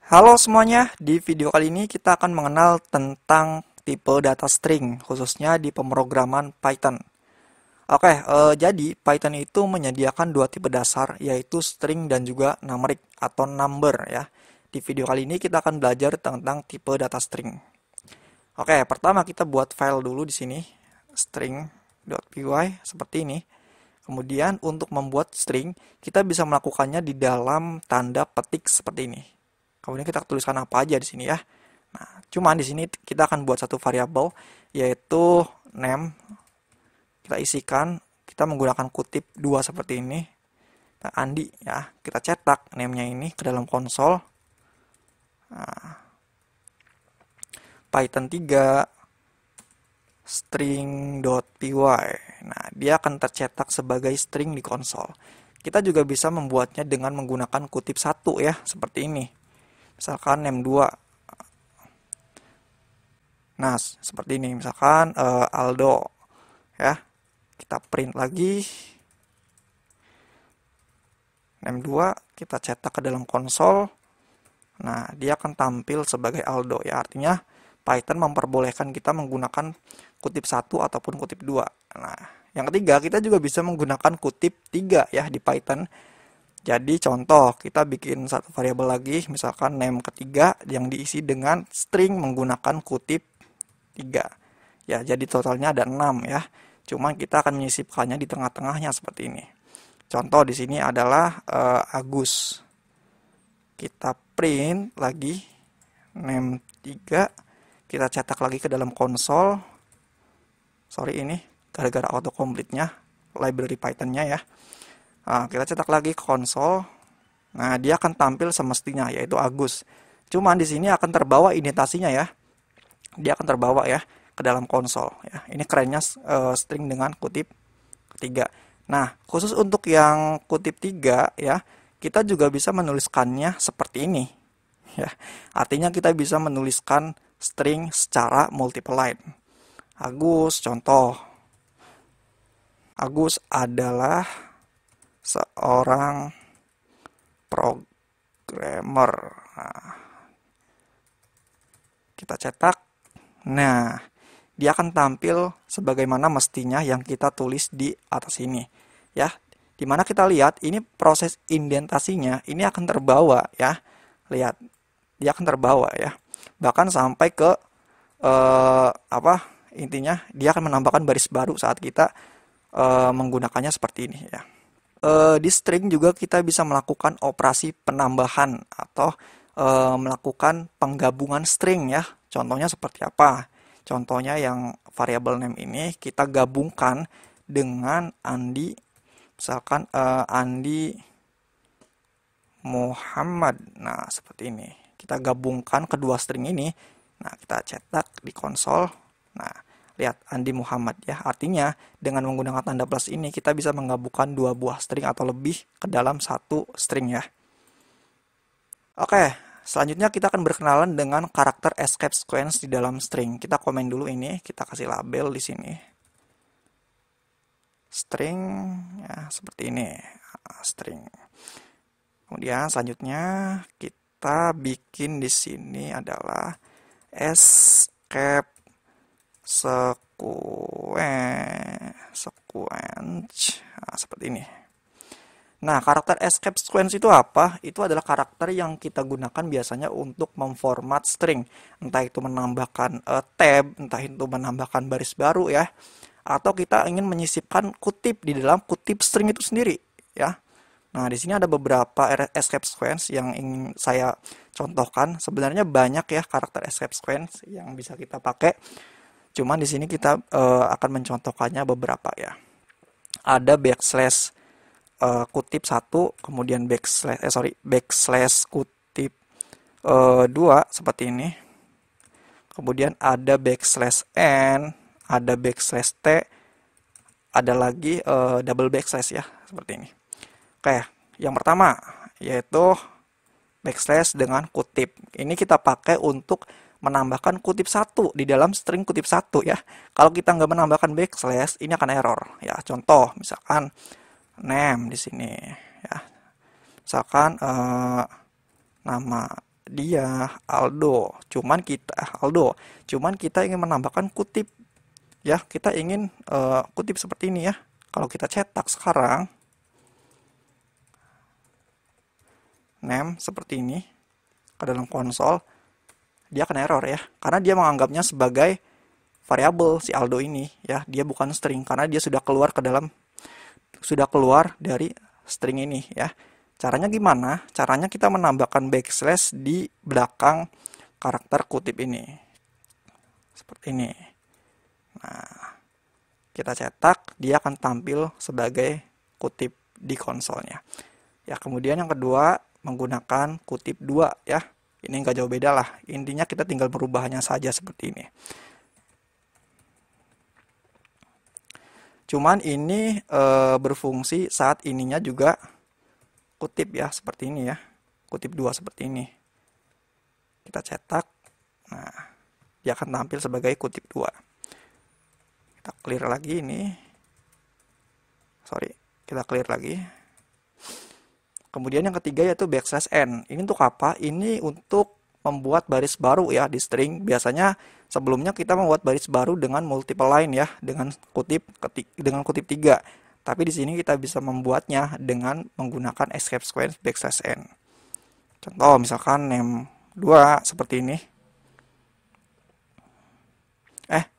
Halo semuanya, di video kali ini kita akan mengenal tentang tipe data string, khususnya di pemrograman Python. Jadi Python itu menyediakan dua tipe dasar, yaitu string dan juga numeric atau number ya. Di video kali ini kita akan belajar tentang tipe data string. Pertama kita buat file dulu di sini, string.py seperti ini. Kemudian untuk membuat string, kita bisa melakukannya di dalam tanda petik seperti ini. Kemudian kita tuliskan apa aja di sini ya. Nah, cuman di sini kita akan buat satu variabel yaitu name. Kita isikan, kita menggunakan kutip 2 seperti ini. Nah, Andi ya, kita cetak name-nya ini ke dalam konsol. Nah, Python 3 string.py. Nah, dia akan tercetak sebagai string di konsol. Kita juga bisa membuatnya dengan menggunakan kutip 1 ya, seperti ini. Misalkan name 2. Nah, seperti ini. Misalkan Aldo. Ya. Kita print lagi. Name 2. Kita cetak ke dalam konsol. Nah, dia akan tampil sebagai Aldo. Ya, artinya Python memperbolehkan kita menggunakan kutip 1 ataupun kutip 2. Nah, yang ketiga, kita juga bisa menggunakan kutip 3 ya di Python. Jadi contoh, kita bikin satu variabel lagi, misalkan name ketiga yang diisi dengan string menggunakan kutip 3. Ya, jadi totalnya ada 6 ya. Cuman kita akan menyisipkannya di tengah-tengahnya seperti ini. Contoh di sini adalah Agus. Kita print lagi name 3, kita cetak lagi ke dalam konsol. Sorry ini gara-gara autocomplete-nya, library Python-nya ya. Nah, kita cetak lagi ke konsol. Nah, dia akan tampil semestinya yaitu Agus. Cuman di sini akan terbawa indentasinya ya. Dia akan terbawa ya ke dalam konsol ya. Ini kerennya string dengan kutip ketiga. Nah, khusus untuk yang kutip 3 ya, kita juga bisa menuliskannya seperti ini ya. Artinya kita bisa menuliskan string secara multiple line. Agus, contoh. Agus adalah seorang programmer. Nah, kita cetak. Nah, dia akan tampil sebagaimana mestinya yang kita tulis di atas ini. Ya, dimana kita lihat ini proses indentasinya ini akan terbawa ya. Lihat, dia akan terbawa ya. Bahkan sampai ke intinya dia akan menambahkan baris baru saat kita menggunakannya seperti ini ya. Di string juga kita bisa melakukan operasi penambahan atau melakukan penggabungan string ya. Contohnya seperti apa? Contohnya yang variabel name ini kita gabungkan dengan Andi, misalkan Andi Muhammad. Nah, seperti ini. Kita gabungkan kedua string ini. Nah, kita cetak di konsol. Nah, lihat Andi Muhammad ya. Artinya dengan menggunakan tanda plus ini kita bisa menggabungkan dua buah string atau lebih ke dalam satu string ya. Selanjutnya kita akan berkenalan dengan karakter escape sequence di dalam string. Kita komen dulu ini, kita kasih label di sini. String ya seperti ini. String. Kemudian selanjutnya kita bikin di sini adalah escape sequence. Nah, seperti ini. Nah, karakter escape sequence itu apa? Itu adalah karakter yang kita gunakan biasanya untuk memformat string. Entah itu menambahkan tab, entah itu menambahkan baris baru ya. Atau kita ingin menyisipkan kutip di dalam kutip string itu sendiri ya. Nah, di sini ada beberapa escape sequence yang ingin saya contohkan. Sebenarnya banyak ya karakter escape sequence yang bisa kita pakai. Cuman di sini kita akan mencontohkannya beberapa ya. Ada backslash kutip 1, kemudian backslash kutip 2 seperti ini. Kemudian ada backslash n, ada backslash t, ada lagi double backslash ya, seperti ini. Yang pertama yaitu backslash dengan kutip. Ini kita pakai untuk menambahkan kutip 1 di dalam string kutip 1 ya. Kalau kita nggak menambahkan backslash, ini akan error ya. Contoh, misalkan name di sini ya. Misalkan nama dia Aldo. Cuman kita ingin menambahkan kutip ya. Kita ingin kutip seperti ini ya. Kalau kita cetak sekarang name seperti ini ke dalam konsol, dia akan error ya. Karena dia menganggapnya sebagai variabel si Aldo ini ya. Dia bukan string karena dia sudah keluar dari string ini ya. Caranya gimana? Caranya kita menambahkan backslash di belakang karakter kutip ini. Seperti ini. Nah, kita cetak, dia akan tampil sebagai kutip di konsolnya. Ya, kemudian yang kedua, menggunakan kutip 2 ya. Ini nggak jauh beda lah. Intinya kita tinggal merubahnya saja seperti ini. Cuman ini berfungsi saat ininya juga kutip ya, seperti ini ya. Kutip 2 seperti ini. Kita cetak. Nah, dia akan tampil sebagai kutip 2. Kita clear lagi ini. Kita clear lagi. Kemudian yang ketiga yaitu backslash n. Ini untuk apa? Ini untuk membuat baris baru ya di string. Biasanya sebelumnya kita membuat baris baru dengan multiple line ya, dengan kutip 3. Tapi di sini kita bisa membuatnya dengan menggunakan escape sequence backslash n. Contoh misalkan name 2 seperti ini.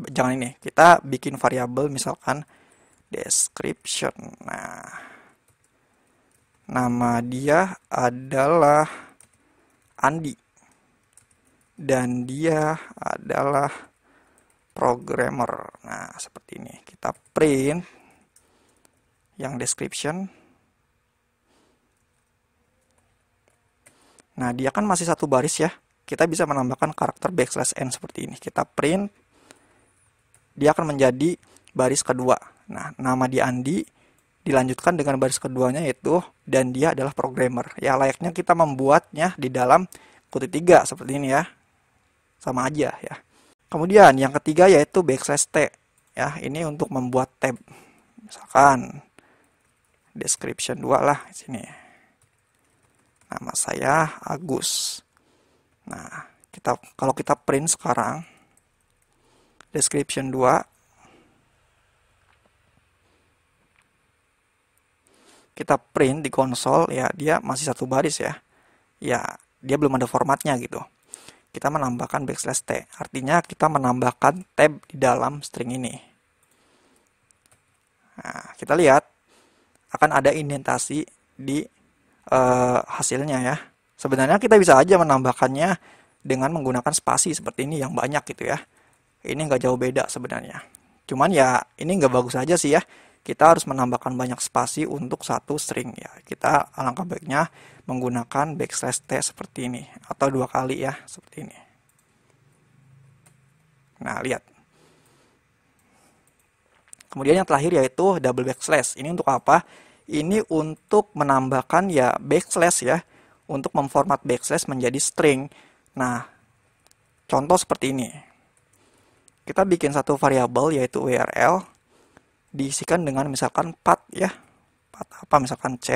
Jangan ini. Kita bikin variabel misalkan description. Nah, nama dia adalah Andi. Dan dia adalah programmer. Nah, seperti ini. Kita print yang description. Nah, dia kan masih satu baris ya. Kita bisa menambahkan karakter backslash n seperti ini. Kita print. Dia akan menjadi baris kedua. Nah, nama dia Andi. Dilanjutkan dengan baris keduanya yaitu dan dia adalah programmer. Ya, layaknya kita membuatnya di dalam kutip 3 seperti ini ya. Sama aja ya. Kemudian yang ketiga yaitu backslash t. Ya, ini untuk membuat tab. Misalkan description 2 lah di sini. Nama saya Agus. Nah, kalau kita print sekarang description 2, kita print di konsol ya, dia masih satu baris ya. Ya, dia belum ada formatnya gitu. Kita menambahkan backslash t. Artinya kita menambahkan tab di dalam string ini. Nah, kita lihat akan ada indentasi di hasilnya ya. Sebenarnya kita bisa aja menambahkannya dengan menggunakan spasi seperti ini yang banyak gitu ya. Ini nggak jauh beda sebenarnya. Cuman ya ini nggak bagus aja sih ya. Kita harus menambahkan banyak spasi untuk satu string ya. Kita alangkah baiknya menggunakan backslash t seperti ini. Atau 2 kali ya, seperti ini. Nah, lihat. Kemudian yang terakhir yaitu double backslash. Ini untuk apa? Ini untuk menambahkan ya backslash ya. Untuk memformat backslash menjadi string. Nah, contoh seperti ini. Kita bikin satu variabel yaitu URL. Diisikan dengan misalkan path ya. Path apa? Misalkan C.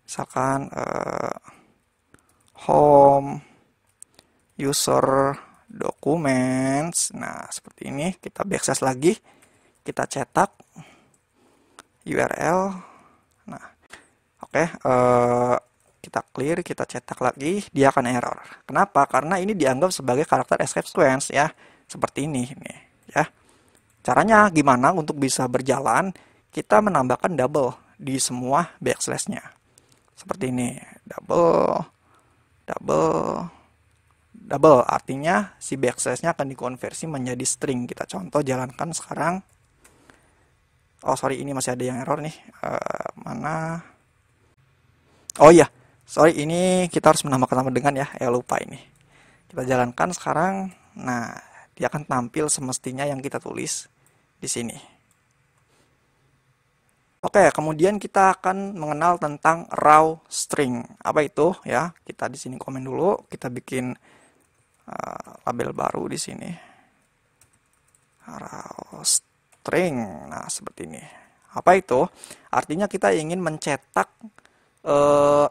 Misalkan home. User. Documents. Nah, seperti ini. Kita backslash lagi. Kita cetak URL. Nah, oke. Kita clear, kita cetak lagi, dia akan error. Kenapa? Karena ini dianggap sebagai karakter escape sequence ya. Seperti ini nih, ya. Caranya gimana untuk bisa berjalan? Kita menambahkan double di semua backslash-nya. Seperti ini, double. Artinya si backslash-nya akan dikonversi menjadi string. Kita contoh jalankan sekarang. Oh sorry, ini masih ada yang error nih. Mana? Oh iya, sorry, ini kita harus menambahkan sama dengan ya. Lupa ini. Kita jalankan sekarang. Nah, dia akan tampil semestinya yang kita tulis di sini. Oke, kemudian kita akan mengenal tentang raw string. Apa itu ya? Kita di sini komen dulu. Kita bikin label baru di sini. Raw string. Nah, seperti ini. Apa itu? Artinya kita ingin mencetak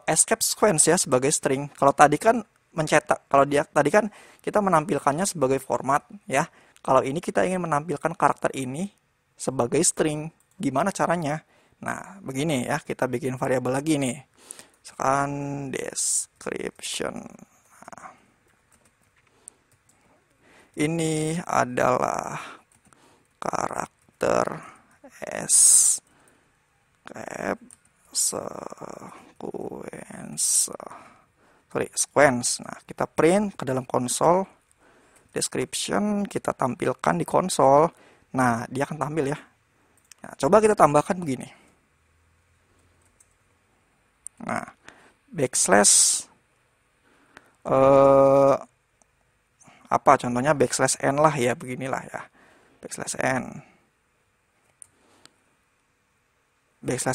escape sequence ya sebagai string. Kalau tadi kan mencetak. Kalau dia tadi kan kita menampilkannya sebagai format ya. Kalau ini kita ingin menampilkan karakter ini sebagai string. Gimana caranya? Nah, begini ya, kita bikin variabel lagi nih. Misalkan description. Nah, ini adalah karakter escape sequence. Nah, kita print ke dalam konsol. Description kita tampilkan di konsol. Nah, dia akan tampil ya. Nah, coba kita tambahkan begini. Nah, backslash apa contohnya, backslash n lah ya, beginilah ya, backslash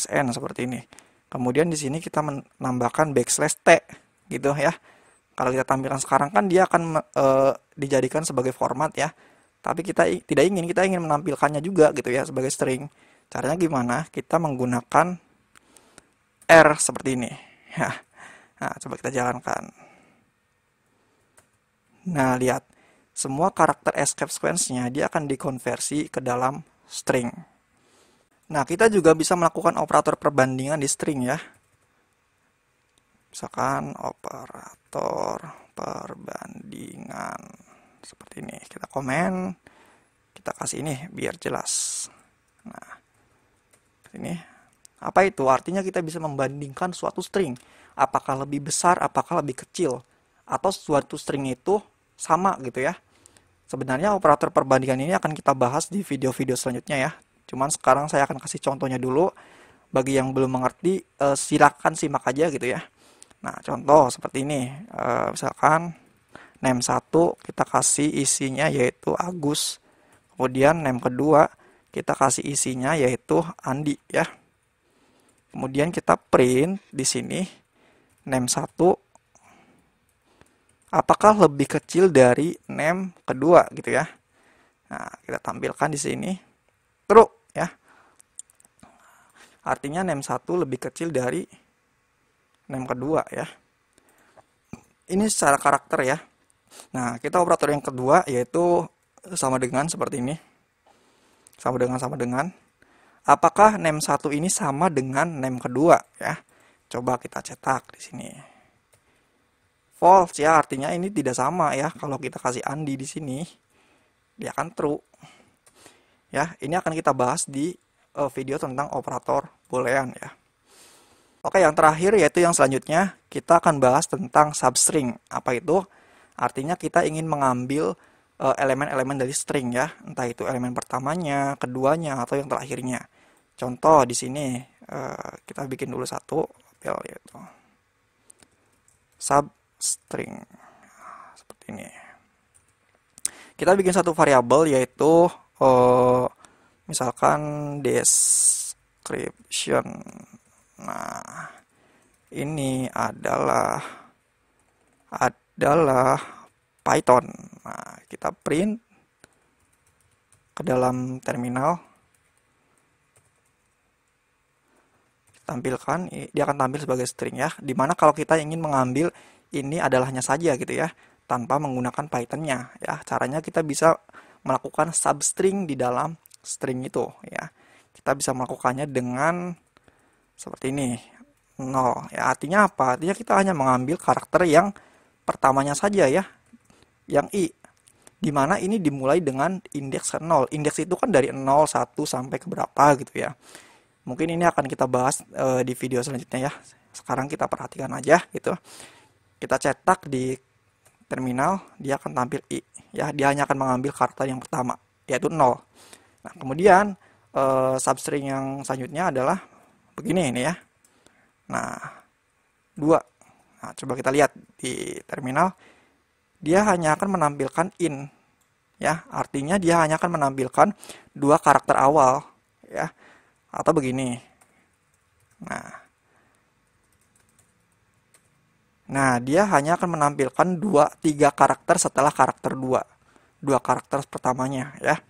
n seperti ini. Kemudian di sini kita menambahkan backslash t gitu ya. Kalau kita tampilkan sekarang kan dia akan dijadikan sebagai format ya. Tapi kita tidak ingin, kita ingin menampilkannya juga gitu ya sebagai string. Caranya gimana? Kita menggunakan R seperti ini ya. Nah, coba kita jalankan. Nah, lihat. Semua karakter escape sequence-nya dia akan dikonversi ke dalam string. Nah, kita juga bisa melakukan operator perbandingan di string ya. Misalkan operator perbandingan seperti ini. Kita komen, kita kasih ini biar jelas. Nah, ini apa itu? Artinya kita bisa membandingkan suatu string. Apakah lebih besar, apakah lebih kecil, atau suatu string itu sama gitu ya. Sebenarnya operator perbandingan ini akan kita bahas di video-video selanjutnya ya. Cuman sekarang saya akan kasih contohnya dulu. Bagi yang belum mengerti, silakan simak aja gitu ya. Nah, contoh seperti ini. Misalkan name 1 kita kasih isinya yaitu Agus. Kemudian name kedua kita kasih isinya yaitu Andi ya. Kemudian kita print di sini name 1 apakah lebih kecil dari name kedua gitu ya. Nah, kita tampilkan di sini true ya. Artinya name 1 lebih kecil dari name kedua ya. Ini secara karakter ya. Nah, kita operator yang kedua yaitu sama dengan seperti ini. Sama dengan. Apakah name 1 ini sama dengan name kedua ya? Coba kita cetak di sini. False ya, artinya ini tidak sama ya. Kalau kita kasih Andi di sini, dia akan true. Ya, ini akan kita bahas di video tentang operator boolean ya. Oke, yang terakhir yaitu yang selanjutnya kita akan bahas tentang substring. Apa itu? Artinya kita ingin mengambil elemen-elemen dari string ya, entah itu elemen pertamanya, keduanya, atau yang terakhirnya. Contoh di sini kita bikin dulu satu yaitu substring seperti ini. Kita bikin satu variabel yaitu misalkan description. Nah, ini adalah Python. Nah, kita print ke dalam terminal. Tampilkan, dia akan tampil sebagai string ya. Dimana kalau kita ingin mengambil ini adalahnya saja gitu ya, tanpa menggunakan Python-nya ya. Caranya kita bisa melakukan substring di dalam string itu ya. Kita bisa melakukannya dengan seperti ini, 0 ya. Artinya apa? Artinya kita hanya mengambil karakter yang pertamanya saja ya, yang i, dimana ini dimulai dengan indeks 0. Indeks itu kan dari 0, 1 sampai ke berapa gitu ya. Mungkin ini akan kita bahas di video selanjutnya ya. Sekarang kita perhatikan aja gitu. Kita cetak di terminal, dia akan tampil i ya. Dia hanya akan mengambil karakter yang pertama yaitu 0. Nah, kemudian substring yang selanjutnya adalah begini ini ya. Nah, 2. Nah, coba kita lihat di terminal, dia hanya akan menampilkan in ya. Artinya dia hanya akan menampilkan 2 karakter awal ya. Atau begini. Nah, dia hanya akan menampilkan 3 karakter setelah karakter 2. 2 karakter pertamanya ya.